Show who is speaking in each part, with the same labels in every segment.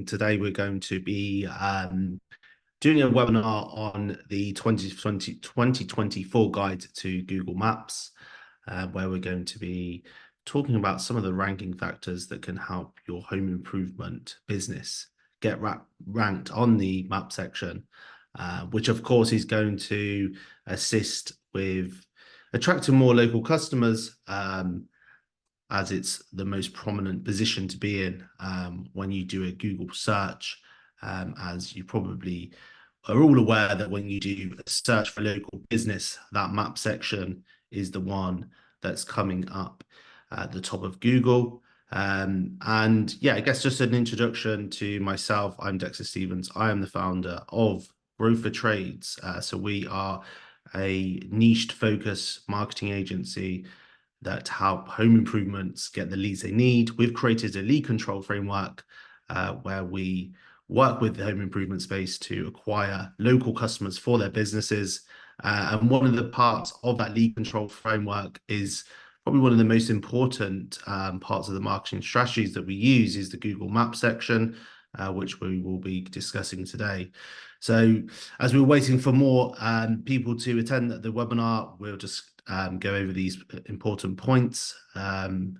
Speaker 1: Today we're going to be doing a webinar on the 2024 guide to Google Maps, where we're going to be talking about some of the ranking factors that can help your home improvement business get ranked on the map section, which of course is going to assist with attracting more local customers, as it's the most prominent position to be in when you do a Google search, as you probably are all aware that when you do a search for a local business, that map section is the one that's coming up at the top of Google. And yeah, I guess just an introduction to myself. I'm Dexter Stevens. I am the founder of Growth for Trades. So we are a niched focus marketing agency that help home improvements get the leads they need. We've created a lead control framework where we work with the home improvement space to acquire local customers for their businesses. And one of the parts of that lead control framework is probably one of the most important parts of the marketing strategies that we use is the Google Maps section, which we will be discussing today. So as we're waiting for more people to attend the webinar, we'll just go over these important points, and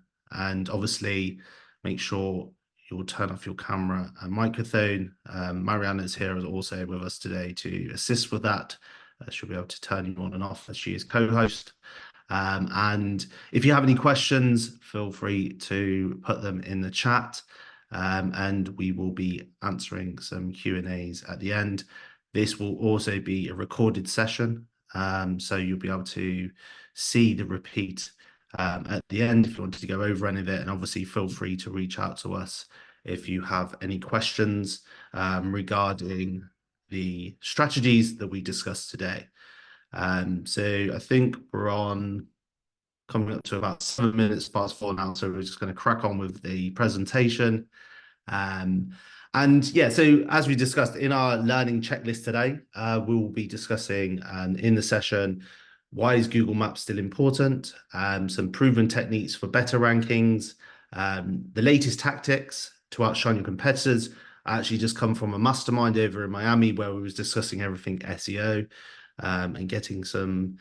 Speaker 1: obviously make sure you'll turn off your camera and microphone. Mariana is here also with us today to assist with that. She'll be able to turn you on and off as she is co-host. And if you have any questions, feel free to put them in the chat, and we will be answering some Q&As at the end. This will also be a recorded session, so you'll be able to see the repeat at the end if you wanted to go over any of it. And obviously feel free to reach out to us if you have any questions regarding the strategies that we discussed today. So I think we're on coming up to about 7 minutes past 4 now, so we're just going to crack on with the presentation. And yeah, so as we discussed in our learning checklist today, we will be discussing in the session, why is Google Maps still important? Some proven techniques for better rankings, the latest tactics to outshine your competitors. I actually just come from a mastermind over in Miami where we was discussing everything SEO, and getting some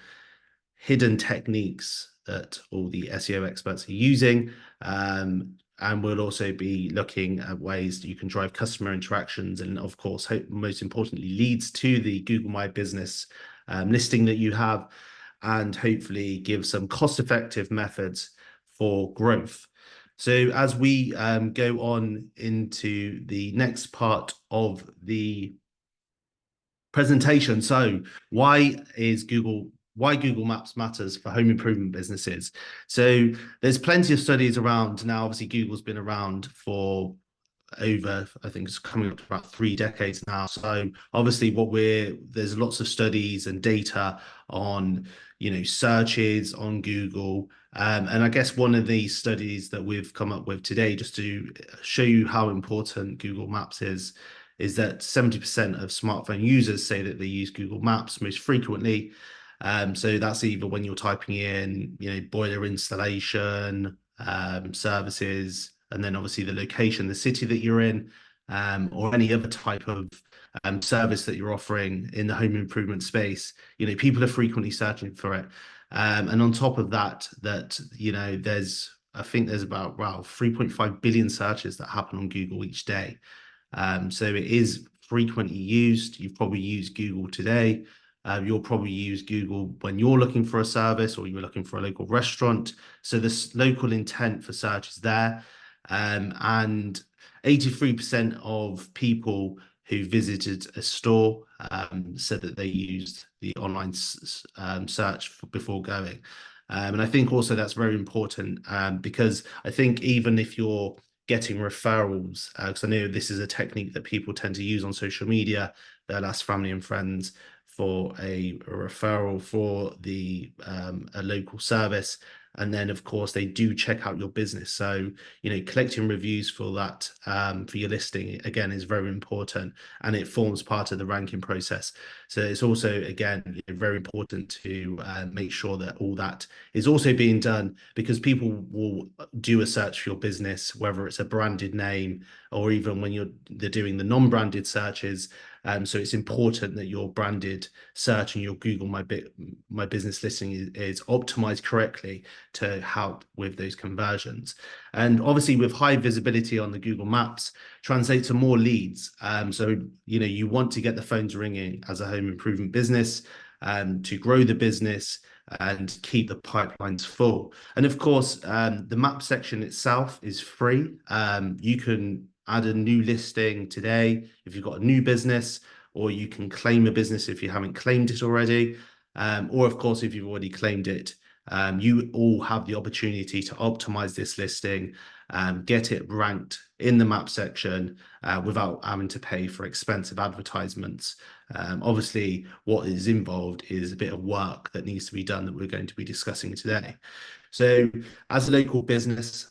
Speaker 1: hidden techniques that all the SEO experts are using. And we'll also be looking at ways that you can drive customer interactions and, of course, most importantly, leads to the Google My Business listing that you have, and hopefully give some cost-effective methods for growth. So as we go on into the next part of the presentation, so why Google Maps matters for home improvement businesses. So there's plenty of studies around now. Obviously, Google's been around for over, I think it's coming up to about 3 decades now. So obviously there's lots of studies and data on, searches on Google. And I guess one of the studies that we've come up with today, just to show you how important Google Maps is that 70% of smartphone users say that they use Google Maps most frequently. So that's either when you're typing in, boiler installation, services, and then obviously the location, the city that you're in, or any other type of service that you're offering in the home improvement space. People are frequently searching for it. And on top of that, I think there's about 3.5 billion searches that happen on Google each day. So it is frequently used. You've probably used Google today. You'll probably use Google when you're looking for a service or you're looking for a local restaurant. So this local intent for search is there. And 83% of people who visited a store said that they used the online search before going. And I think also that's very important, because I think even if you're getting referrals, because I know this is a technique that people tend to use on social media, they'll ask family and friends for a referral for a local service. And then, of course, they do check out your business. So, collecting reviews for that, for your listing, again, is very important, and it forms part of the ranking process. So it's also, again, very important to make sure that all that is also being done, because people will do a search for your business, whether it's a branded name or even when they're doing the non-branded searches. So it's important that your branded search and your Google My Business listing is optimized correctly to help with those conversions. And obviously, with high visibility on the Google Maps, translate to more leads. So you want to get the phones ringing as a home improvement business, to grow the business and keep the pipelines full. And of course, the map section itself is free. You can add a new listing today if you've got a new business, or you can claim a business if you haven't claimed it already. Or of course, if you've already claimed it, you all have the opportunity to optimize this listing, get it ranked in the map section without having to pay for expensive advertisements. Obviously, what is involved is a bit of work that needs to be done that we're going to be discussing today. So as a local business,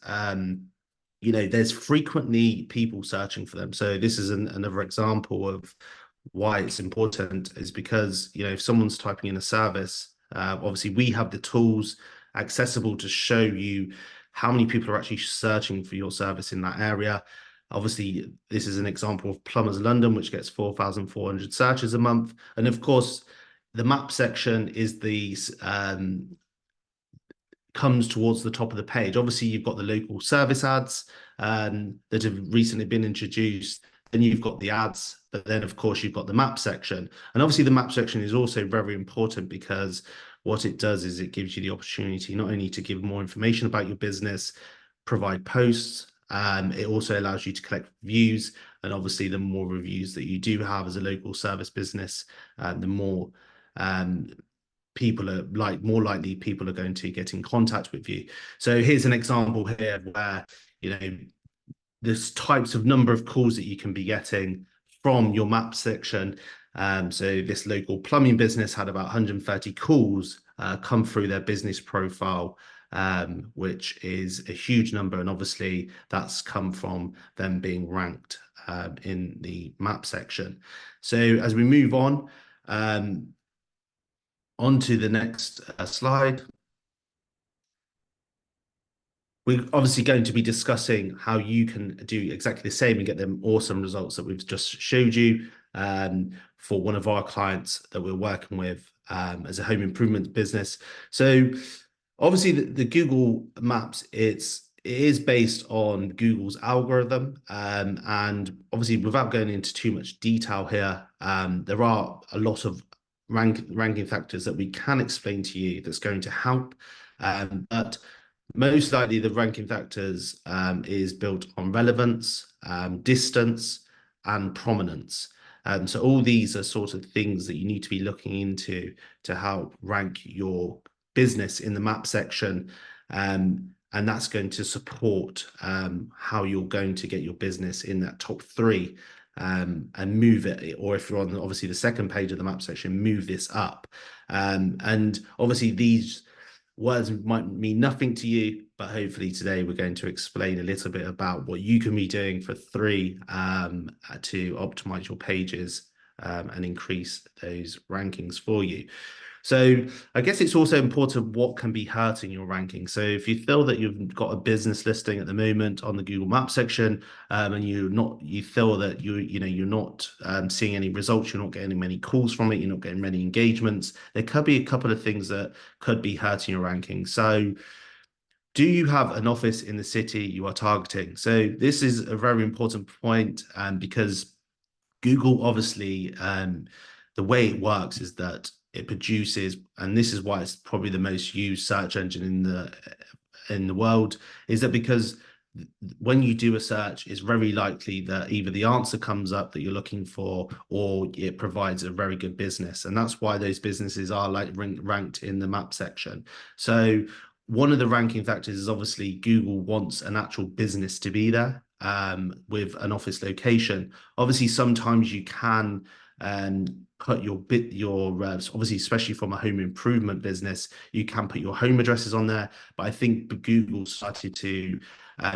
Speaker 1: there's frequently people searching for them. So this is another example of why it's important, is because, if someone's typing in a service, obviously we have the tools accessible to show you how many people are actually searching for your service in that area. Obviously, this is an example of Plumbers London, which gets 4,400 searches a month. And of course, the map section is the comes towards the top of the page. Obviously, you've got the local service ads that have recently been introduced. Then you've got the ads, but then of course you've got the map section. And obviously the map section is also very important, because what it does is it gives you the opportunity not only to give more information about your business, provide posts, it also allows you to collect reviews. And obviously the more reviews that you do have as a local service business, the more more likely people are going to get in contact with you. So here's an example here where, there's types of number of calls that you can be getting from your map section. So this local plumbing business had about 130 calls come through their business profile, which is a huge number. And obviously that's come from them being ranked in the map section. So as we move on, onto the next slide. We're obviously going to be discussing how you can do exactly the same and get them awesome results that we've just showed you for one of our clients that we're working with as a home improvement business. So obviously the Google Maps, it is based on Google's algorithm. And obviously, without going into too much detail here, there are a lot of ranking factors that we can explain to you that's going to help. But most likely the ranking factors is built on relevance, distance, and prominence. So all these are sort of things that you need to be looking into to help rank your business in the map section. And that's going to support how you're going to get your business in that top three, and move it, or if you're on obviously the second page of the map section, move this up. And obviously these words might mean nothing to you, but hopefully today we're going to explain a little bit about what you can be doing for three to optimize your pages and increase those rankings for you. So I guess it's also important what can be hurting your ranking. So if you feel that you've got a business listing at the moment on the Google Maps section, and you feel that you're not seeing any results, you're not getting many calls from it, you're not getting many engagements, there could be a couple of things that could be hurting your ranking. So do you have an office in the city you are targeting? So this is a very important point, because Google obviously, the way it works is that it produces, and this is why it's probably the most used search engine in the world, is that because when you do a search, it's very likely that either the answer comes up that you're looking for, or it provides a very good business. And that's why those businesses are ranked in the map section. So one of the ranking factors is obviously Google wants an actual business to be there with an office location. Obviously, sometimes you can put your obviously, especially from a home improvement business, you can put your home addresses on there. But I think Google started to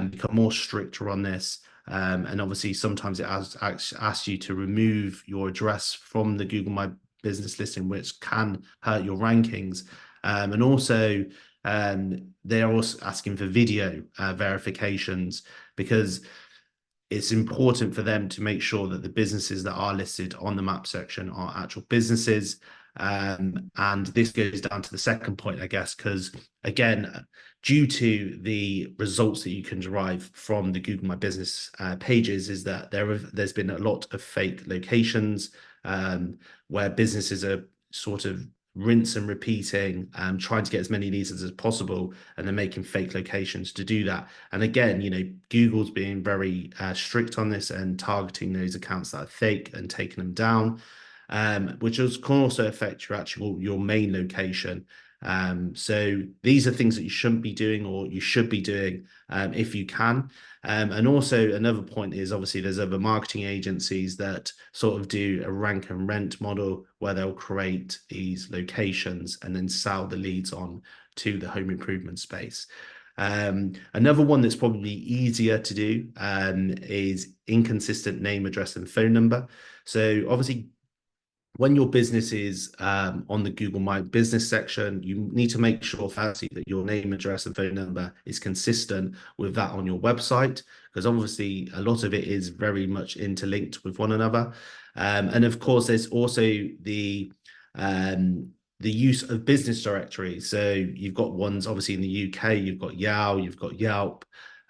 Speaker 1: become more stricter on this. And obviously, sometimes it asks you to remove your address from the Google My Business listing, which can hurt your rankings. And also, they're also asking for video verifications because it's important for them to make sure that the businesses that are listed on the map section are actual businesses. And this goes down to the second point, I guess, because again, due to the results that you can derive from the Google My Business pages, is that there's been a lot of fake locations where businesses are sort of rinse and repeating, trying to get as many leads as possible, and they're making fake locations to do that. And again, Google's being very strict on this and targeting those accounts that are fake and taking them down, which can also affect your main location. So these are things that you shouldn't be doing, or you should be doing if you can. And also another point is obviously there's other marketing agencies that sort of do a rank and rent model where they'll create these locations and then sell the leads on to the home improvement space. Another one that's probably easier to do is inconsistent name, address, and phone number. So obviously, when your business is on the Google My Business section, you need to make sure firstly that your name, address, and phone number is consistent with that on your website, because obviously a lot of it is very much interlinked with one another. And of course, there's also the use of business directories. So you've got ones obviously in the UK, you've got Yow, you've got Yelp,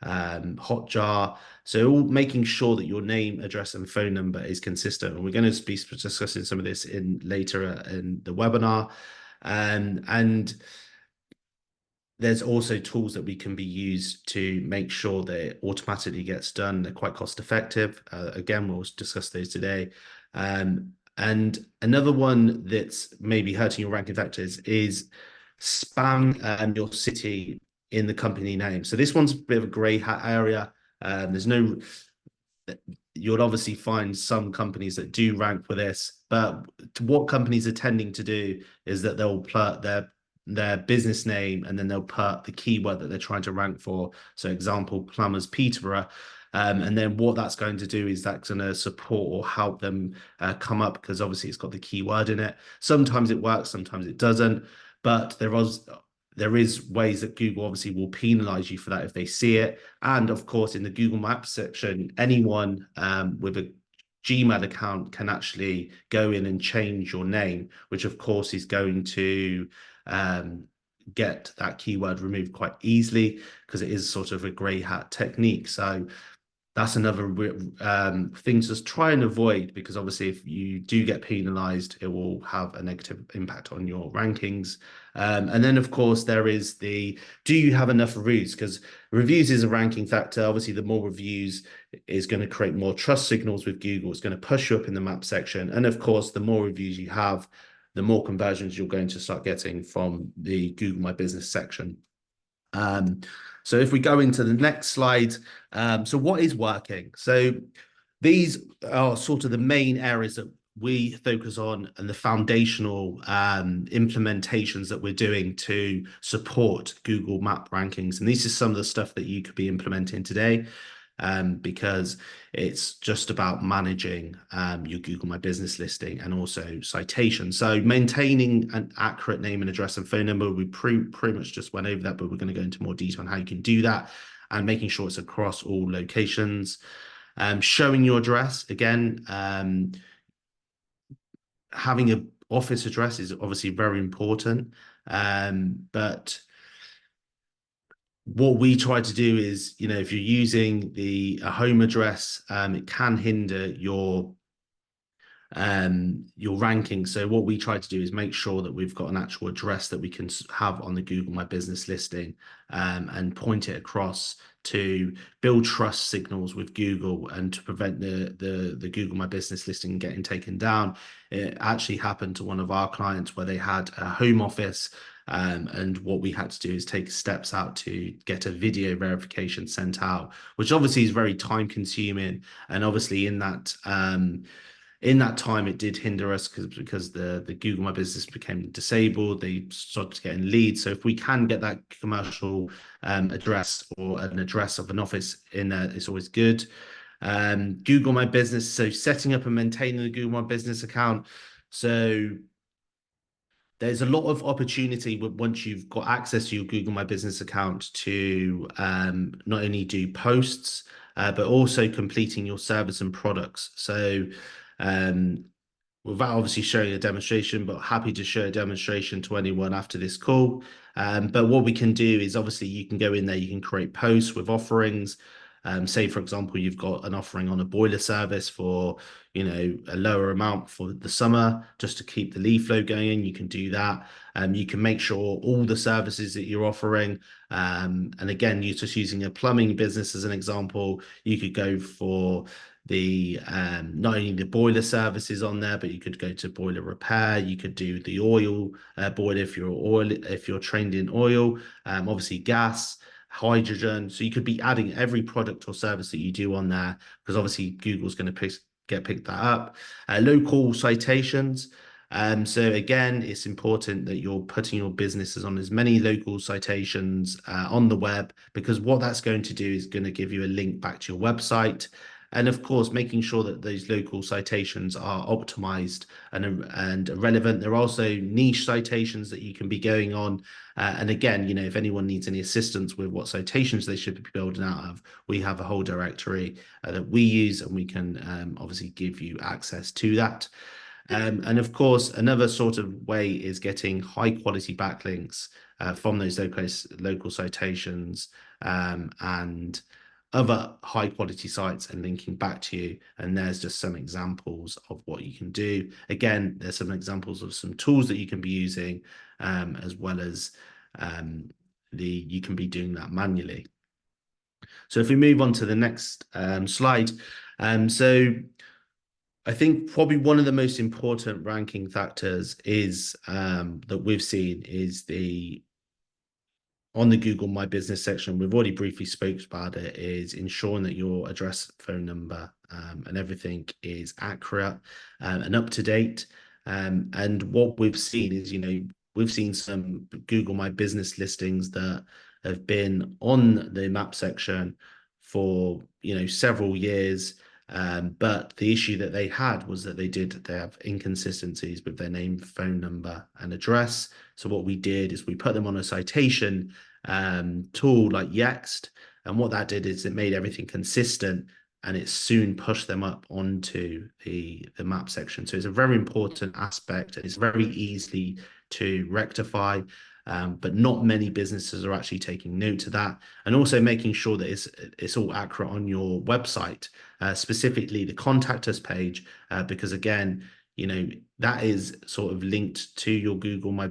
Speaker 1: Hotjar. So all making sure that your name, address, and phone number is consistent. And we're going to be discussing some of this later in the webinar. And there's also tools that we can be used to make sure that it automatically gets done. They're quite cost effective. Again, we'll discuss those today. And another one that's maybe hurting your ranking factors is spam your city in the company name. So this one's a bit of a grey hat area. You'll obviously find some companies that do rank for this, but what companies are tending to do is that they'll put their business name and then they'll put the keyword that they're trying to rank for. So example, plumbers Peterborough. And then what that's going to do is that's going to support or help them come up, because obviously it's got the keyword in it. Sometimes it works, sometimes it doesn't, but there is ways that Google obviously will penalize you for that if they see it. And of course, in the Google Maps section, anyone with a Gmail account can actually go in and change your name, which of course is going to get that keyword removed quite easily, because it is sort of a grey hat technique. So that's another thing to try and avoid, because obviously if you do get penalized, it will have a negative impact on your rankings. And then of course there is do you have enough reviews? Because reviews is a ranking factor. Obviously the more reviews is going to create more trust signals with Google. It's going to push you up in the map section. And of course, the more reviews you have, the more conversions you're going to start getting from the Google My Business section. So if we go into the next slide, so what is working? So these are sort of the main areas that we focus on and the foundational implementations that we're doing to support Google Map rankings. And this is some of the stuff that you could be implementing today, because it's just about managing your Google My Business listing and also citation. So maintaining an accurate name and address and phone number, we pretty much just went over that, but we're going to go into more detail on how you can do that, and making sure it's across all locations. Showing your address, again, having an office address is obviously very important, but what we try to do is, if you're using a home address, it can hinder your ranking. So what we try to do is make sure that we've got an actual address that we can have on the Google My Business listing, and point it across to build trust signals with Google and to prevent the Google My Business listing getting taken down. It actually happened to one of our clients where they had a home office, and what we had to do is take steps out to get a video verification sent out, which obviously is very time consuming. And obviously in that In that time, it did hinder us because the Google My Business became disabled. They started getting leads. So if we can get that commercial address or an address of an office in there, it's always good. Google My Business. So setting up and maintaining the Google My Business account. So there's a lot of opportunity once you've got access to your Google My Business account to not only do posts, but also completing your service and products. So um, without obviously showing a demonstration, but happy to show a demonstration to anyone after this call. But what we can do is obviously you can go in there, you can create posts with offerings. Say, for example, you've got an offering on a boiler service for, a lower amount for the summer just to keep the lead flow going. You can do that. You can make sure all the services that you're offering, and again, you're just using a plumbing business as an example, you could go for the not only the boiler services on there, but you could go to boiler repair. You could do the oil boiler if you're trained in oil. Obviously gas, hydrogen. So you could be adding every product or service that you do on there because obviously Google's going to pick that up. Local citations. So again, it's important that you're putting your businesses on as many local citations on the web because what that's going to do is going to give you a link back to your website. And of course, making sure that those local citations are optimized and relevant. There are also niche citations that you can be going on. And again, if anyone needs any assistance with what citations they should be building out of, we have a whole directory that we use, and we can obviously give you access to that. And of course, another sort of way is getting high quality backlinks from those local citations and other high quality sites and linking back to you. And there's just some examples of what you can do. Again, there's some examples of some tools that you can be using, as well as you can be doing that manually. So if we move on to the next slide, so I think probably one of the most important ranking factors is that we've seen is on the Google My Business section, we've already briefly spoke about it, is ensuring that your address, phone number, and everything is accurate and up to date. And what we've seen is, we've seen some Google My Business listings that have been on the map section for, several years. But the issue that they had was that they have inconsistencies with their name, phone number, and address. So what we did is we put them on a citation tool like Yext, and what that did is it made everything consistent, and it soon pushed them up onto the map section. So it's a very important aspect. It's very easy to rectify. But not many businesses are actually taking note of that, and also making sure that it's all accurate on your website, specifically the contact us page, because again, that is sort of linked to your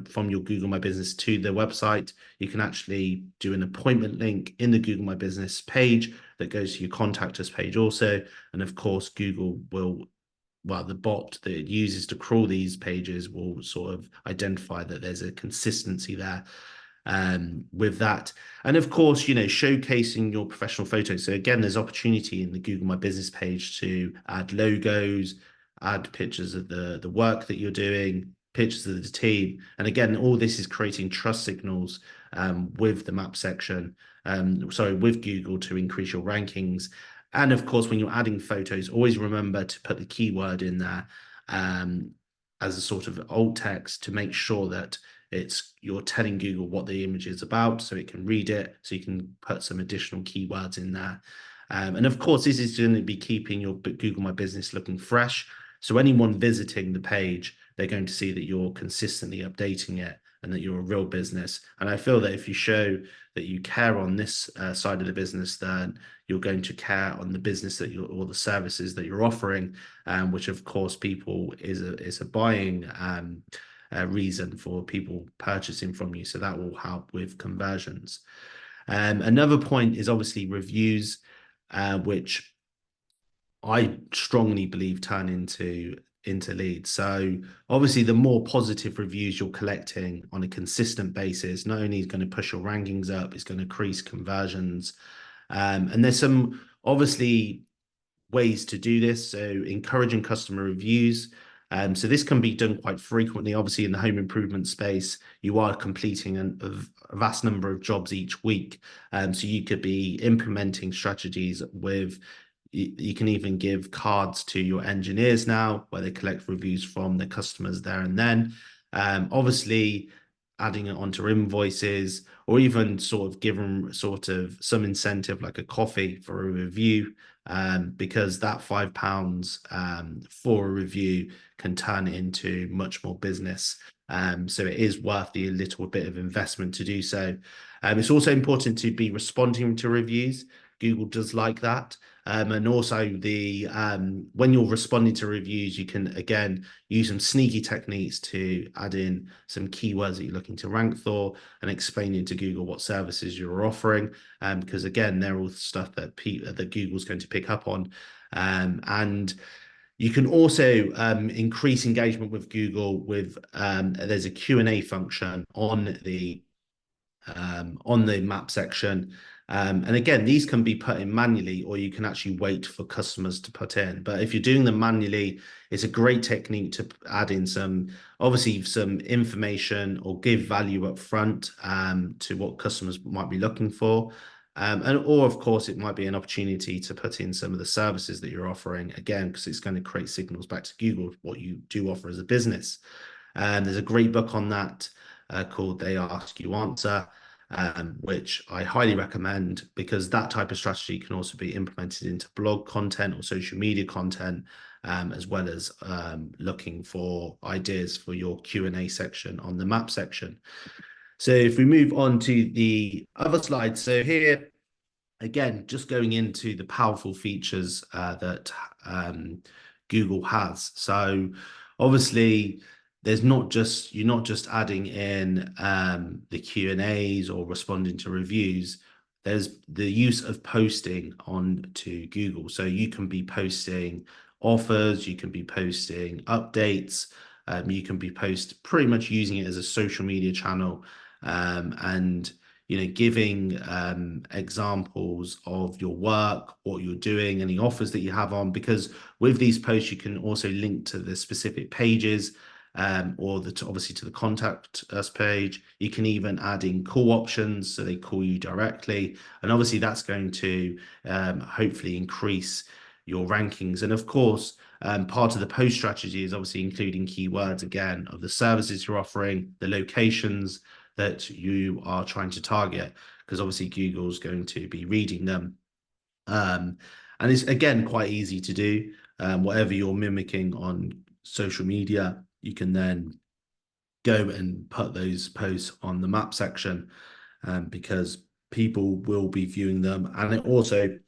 Speaker 1: from your Google My Business to the website. You can actually do an appointment link in the Google My Business page that goes to your contact us page also, and of course, Google will. Well, the bot that it uses to crawl these pages will sort of identify that there's a consistency there with that. And of course, showcasing your professional photos. So again, there's opportunity in the Google My Business page to add logos, add pictures of the work that you're doing, pictures of the team. And again, all this is creating trust signals with the map section, with Google to increase your rankings. And of course, when you're adding photos, always remember to put the keyword in there as a sort of alt text to make sure that you're telling Google what the image is about so it can read it, so you can put some additional keywords in there. And of course, this is going to be keeping your Google My Business looking fresh. So anyone visiting the page, they're going to see that you're consistently updating it and that you're a real business. And I feel that if you show that you care on this side of the business, then you're going to care on the business or the services that you're offering, which of course people is a buying reason for people purchasing from you. So that will help with conversions. Another point is obviously reviews, which I strongly believe turn into leads. So obviously the more positive reviews you're collecting on a consistent basis, not only is going to push your rankings up, it's going to increase conversions. And there's some obviously ways to do this. So encouraging customer reviews. So this can be done quite frequently. Obviously, in the home improvement space, you are completing a vast number of jobs each week. So you could be implementing strategies with, you can even give cards to your engineers now where they collect reviews from the customers there and then. Obviously, adding it onto invoices, or even sort of give them sort of some incentive like a coffee for a review, because that £5 for a review can turn into much more business. So it is worth the little bit of investment to do so. It's also important to be responding to reviews. Google does like that. And also when you're responding to reviews, you can again use some sneaky techniques to add in some keywords that you're looking to rank for and explaining to Google what services you're offering. Because again, they're all stuff that Google's going to pick up on. And you can also increase engagement with Google with there's a Q&A function on the map section. And again, these can be put in manually, or you can actually wait for customers to put in. But if you're doing them manually, it's a great technique to add in obviously some information or give value up front to what customers might be looking for. Or of course, it might be an opportunity to put in some of the services that you're offering, again, because it's going to create signals back to Google what you do offer as a business. There's a great book on that called They Ask You Answer, which I highly recommend, because that type of strategy can also be implemented into blog content or social media content, as well as looking for ideas for your Q&A section on the map section. So if we move on to the other slide, so here, again, just going into the powerful features that Google has. So obviously, you're not just adding in the Q&As or responding to reviews. There's the use of posting on to Google. So you can be posting offers, you can be posting updates, you can be pretty much using it as a social media channel, and giving examples of your work, what you're doing, any offers that you have on, because with these posts, you can also link to the specific pages, or obviously to the contact us page. You can even add in call options, so they call you directly. And obviously that's going to hopefully increase your rankings. And of course, part of the post strategy is obviously including keywords, again, of the services you're offering, the locations that you are trying to target, because obviously Google's going to be reading them. And it's, again, quite easy to do. Whatever you're mimicking on social media, you can then go and put those posts on the map section, because people will be viewing them. And it also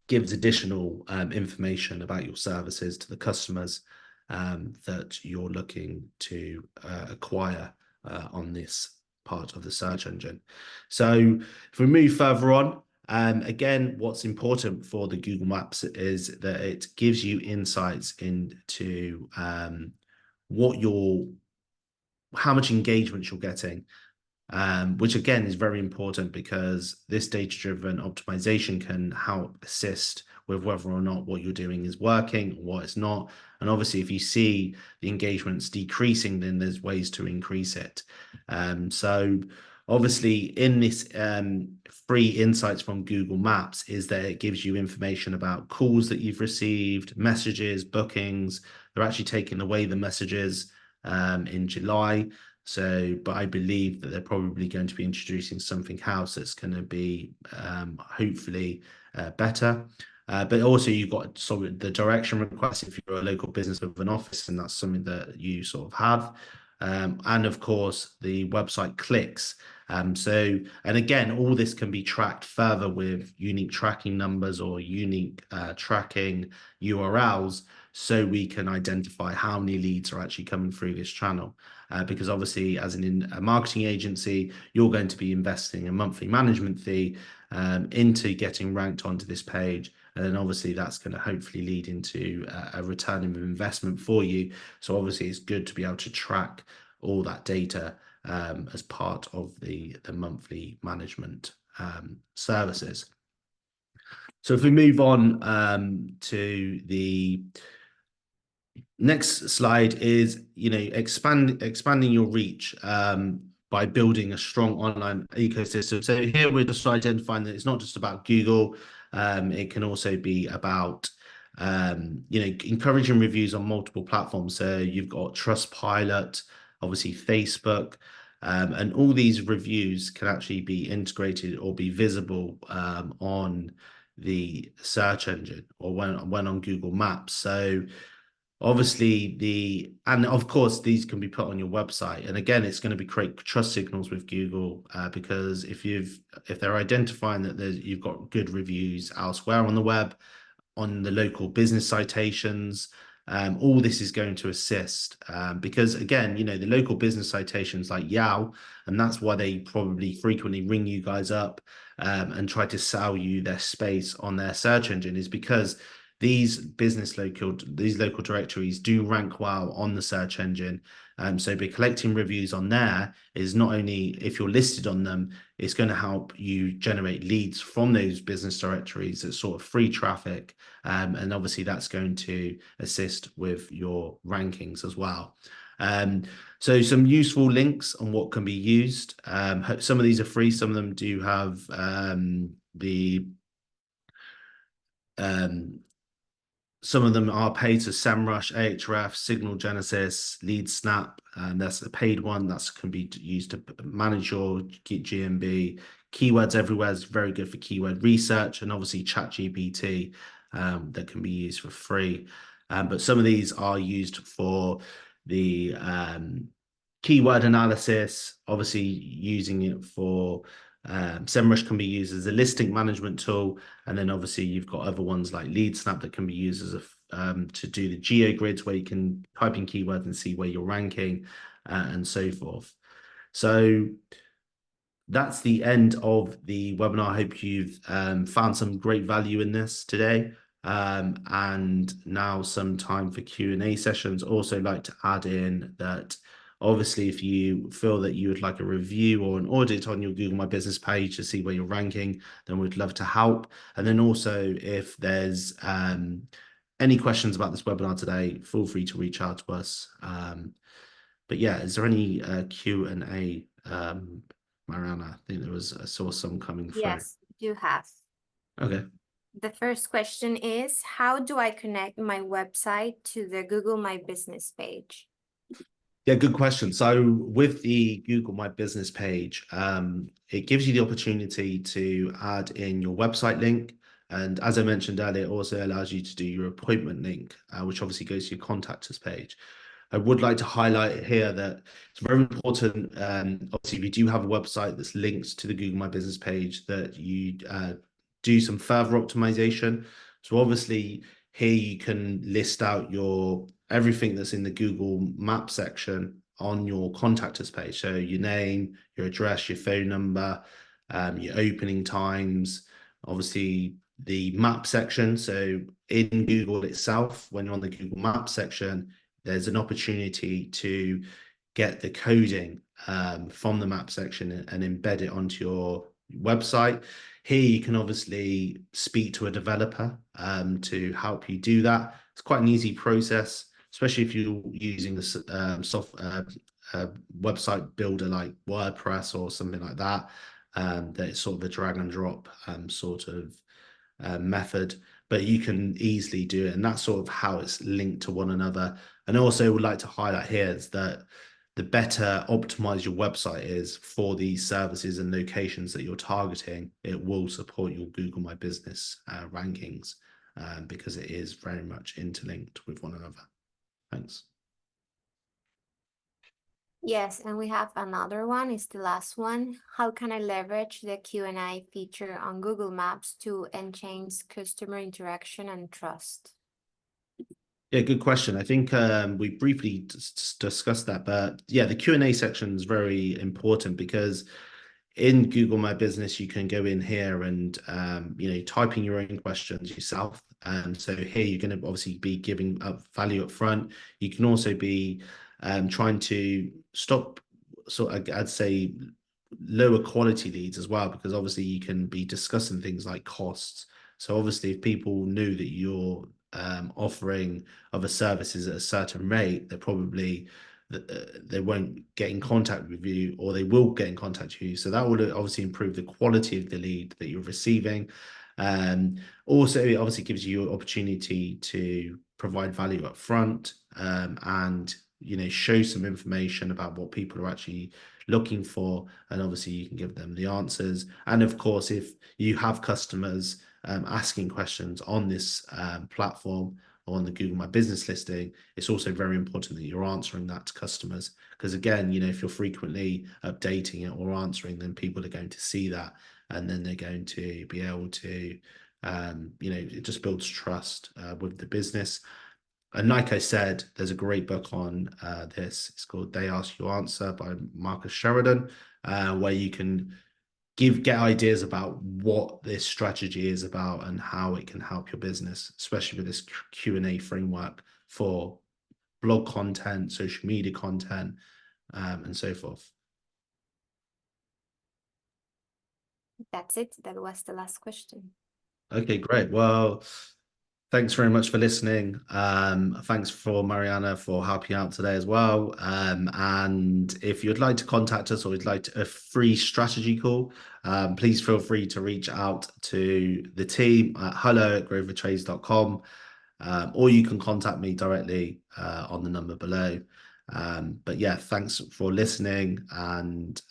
Speaker 1: gives additional information about your services to the customers that you're looking to acquire on this part of the search engine. So if we move further on, again, what's important for the Google Maps is that it gives you insights into how much engagement you're getting, which again is very important, because this data-driven optimization can help assist with whether or not what you're doing is working or what it's not. And obviously, if you see the engagements decreasing, then there's ways to increase it. So obviously, in this free insights from Google Maps is that it gives you information about calls that you've received, messages, bookings. They're actually taking away the messages in July. So, but I believe that they're probably going to be introducing something else that's going to be hopefully better. But also you've got sort of the direction request if you're a local business with an office, and that's something that you sort of have. And of course, the website clicks. And again, all this can be tracked further with unique tracking numbers or unique tracking URLs, so we can identify how many leads are actually coming through this channel. Because obviously, as a marketing agency, you're going to be investing a monthly management fee into getting ranked onto this page. And then obviously that's going to hopefully lead into a return of investment for you. So obviously it's good to be able to track all that data as part of the monthly management services. So if we move on to the next slide is, expanding your reach by building a strong online ecosystem. So here we're just identifying that it's not just about Google. It can also be about, encouraging reviews on multiple platforms. So you've got Trustpilot, obviously Facebook, and all these reviews can actually be integrated or be visible on the search engine or when on Google Maps. So obviously and of course these can be put on your website, and again it's going to be create trust signals with Google, because if they're identifying that you've got good reviews elsewhere on the web, on the local business citations. All this is going to assist, because again, the local business citations like Yao, and that's why they probably frequently ring you guys up and try to sell you their space on their search engine, is because these local directories do rank well on the search engine. So by collecting reviews on there is not only, if you're listed on them, it's going to help you generate leads from those business directories. It's sort of free traffic. And obviously that's going to assist with your rankings as well. So some useful links on what can be used. Some of these are free. Some of them do have the some of them are paid, to SEMrush, Ahrefs, Signal Genesis, Lead Snap, and that's a paid one that can be used to manage your GMB. Keywords Everywhere is very good for keyword research, and obviously ChatGPT that can be used for free. But some of these are used for the keyword analysis, obviously using it for SEMrush can be used as a listing management tool, and then obviously you've got other ones like LeadSnap that can be used as to do the geo grids, where you can type in keywords and see where you're ranking, and so forth. So that's the end of the webinar. I hope you've found some great value in this today. And now some time for Q&A sessions. Also like to add in that obviously if you feel that you would like a review or an audit on your Google My Business page to see where you're ranking, then we'd love to help. And then also if there's any questions about this webinar today, feel free to reach out to us. But yeah, is there any Q&A, Mariana? I think I saw some coming through.
Speaker 2: Yes, you have.
Speaker 1: Okay.
Speaker 2: The first question is, how do I connect my website to the Google My Business page?
Speaker 1: Yeah, good question. So with the Google My Business page, it gives you the opportunity to add in your website link. And as I mentioned earlier, it also allows you to do your appointment link, which obviously goes to your contact us page. I would like to highlight here that it's very important. Obviously, if you do have a website that's linked to the Google My Business page, that you do some further optimization. So obviously, here you can list out everything that's in the Google Map section on your contact us page. So your name, your address, your phone number, your opening times, obviously the map section. So in Google itself, when you're on the Google Map section, there's an opportunity to get the coding from the map section and embed it onto your website. Here you can obviously speak to a developer to help you do that. It's quite an easy process, especially if you're using the website builder like WordPress or something like that. That it's sort of a drag and drop sort of method, but you can easily do it, and that's sort of how it's linked to one another. And also would like to highlight here is that the better optimized your website is for these services and locations that you're targeting, it will support your Google My Business rankings, because it is very much interlinked with one another. Thanks.
Speaker 2: Yes, and we have another one, it's the last one. How can I leverage the Q&A feature on Google Maps to enhance customer interaction and trust?
Speaker 1: Yeah, good question. I think we briefly discussed that, but yeah, the Q&A section is very important because in Google My Business, you can go in here and type in your own questions yourself. So here you're going to obviously be giving up value up front. You can also be trying to stop I'd say lower quality leads as well, because obviously you can be discussing things like costs So obviously, if people knew that you're offering other services at a certain rate, they won't get in contact with you, or they will get in contact with you. So that would obviously improve the quality of the lead that you're receiving. Also, it obviously gives you an opportunity to provide value up front, and show some information about what people are actually looking for, and obviously you can give them the answers. And of course, if you have customers asking questions on this platform or on the Google My Business listing, it's also very important that you're answering that to customers, because again, if you're frequently updating it or answering, then people are going to see that, and then they're going to be able to it just builds trust with the business. And like I said, there's a great book on this. It's called They Ask You Answer by Marcus Sheridan, where you can get ideas about what this strategy is about and how it can help your business, especially with this Q&A framework for blog content, social media content, and so forth.
Speaker 2: That's it. That was the last question.
Speaker 1: Okay, great. Well, thanks very much for listening. Thanks for Mariana for helping out today as well. And if you'd like to contact us, or you'd like a free strategy call, please feel free to reach out to the team at hello@grovertrades.com, or you can contact me directly on the number below. But yeah, thanks for listening, and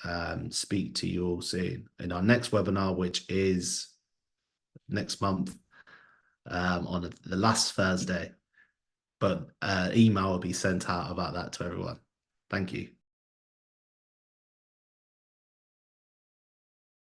Speaker 1: speak to you all soon in our next webinar, which is next month, on the last Thursday. But email will be sent out about that to everyone. Thank you.